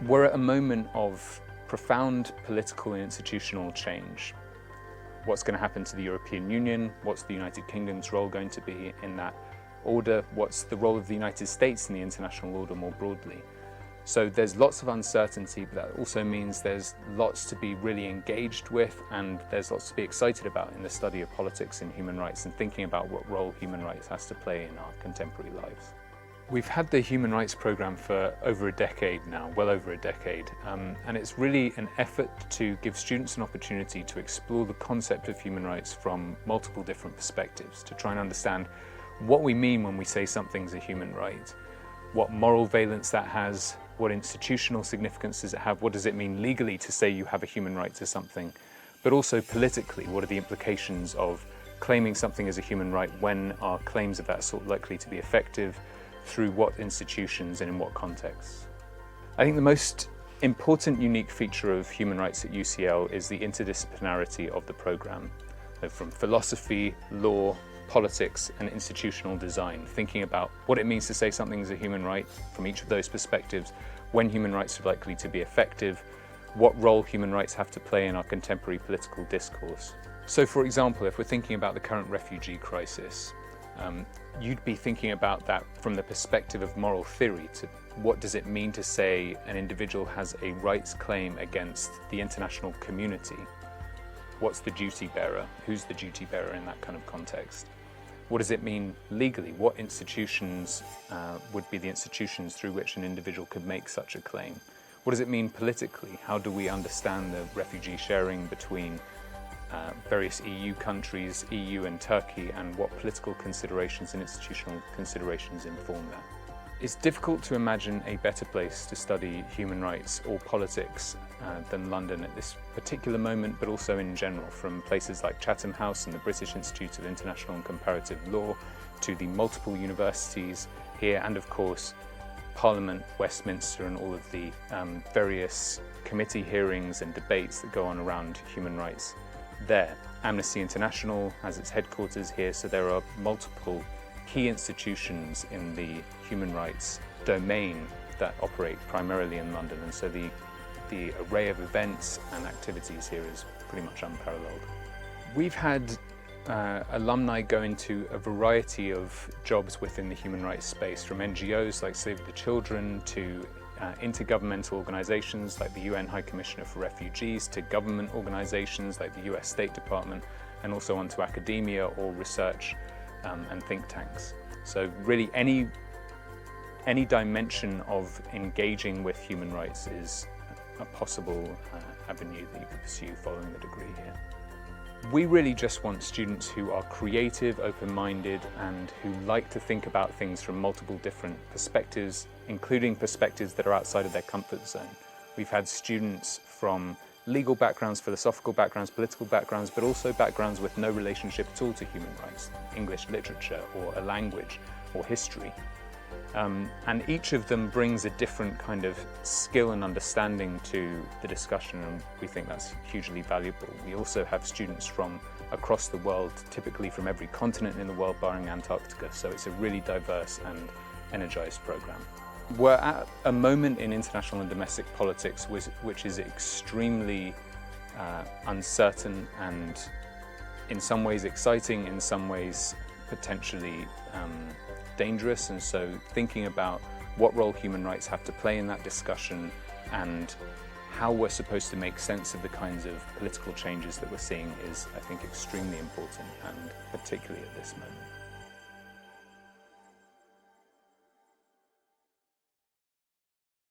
We're at a moment of profound political and institutional change. What's going to happen to the European Union? What's the United Kingdom's role going to be in that order? What's the role of the United States in the international order more broadly? So there's lots of uncertainty, but that also means there's lots to be really engaged with, and there's lots to be excited about in the study of politics and human rights and thinking about what role human rights has to play in our contemporary lives. We've had the Human Rights Programme for over a decade now, well over a decade, and it's really an effort to give students an opportunity to explore the concept of human rights from multiple different perspectives, to try and understand what we mean when we say something's a human right, what moral valence that has, what institutional significance does it have, what does it mean legally to say you have a human right to something, but also politically, what are the implications of claiming something as a human right, when are claims of that sort likely to be effective, through what institutions and in what contexts. I think the most important unique feature of human rights at UCL is the interdisciplinarity of the programme. So from philosophy, law, politics and institutional design, thinking about what it means to say something is a human right from each of those perspectives, when human rights are likely to be effective, what role human rights have to play in our contemporary political discourse. So for example, if we're thinking about the current refugee crisis, you'd be thinking about that from the perspective of moral theory. To what does it mean to say an individual has a rights claim against the international community? What's the duty bearer? Who's the duty bearer in that kind of context? What does it mean legally? What institutions would be the institutions through which an individual could make such a claim? What does it mean politically? How do we understand the refugee sharing between various EU countries, EU and Turkey, and what political considerations and institutional considerations inform that? It's difficult to imagine a better place to study human rights or politics than London at this particular moment, but also in general, from places like Chatham House and the British Institute of International and Comparative Law to the multiple universities here, and of course Parliament, Westminster, and all of the various committee hearings and debates that go on around human rights there. Amnesty International has its headquarters here, so there are multiple key institutions in the human rights domain that operate primarily in London, and so the array of events and activities here is pretty much unparalleled. We've had alumni go into a variety of jobs within the human rights space, from NGOs like Save the Children to intergovernmental organizations like the UN High Commissioner for Refugees, to government organizations like the US State Department, and also onto academia or research and think tanks. So really any dimension of engaging with human rights is a possible avenue that you could pursue following the degree here. We really just want students who are creative, open-minded, and who like to think about things from multiple different perspectives, including perspectives that are outside of their comfort zone. We've had students from legal backgrounds, philosophical backgrounds, political backgrounds, but also backgrounds with no relationship at all to human rights, English literature or a language or history. And each of them brings a different kind of skill and understanding to the discussion, and we think that's hugely valuable. We also have students from across the world, typically from every continent in the world barring Antarctica, so it's a really diverse and energized program. We're at a moment in international and domestic politics which is extremely uncertain and in some ways exciting, in some ways potentially dangerous, and so thinking about what role human rights have to play in that discussion and how we're supposed to make sense of the kinds of political changes that we're seeing is, I think, extremely important, and particularly at this moment.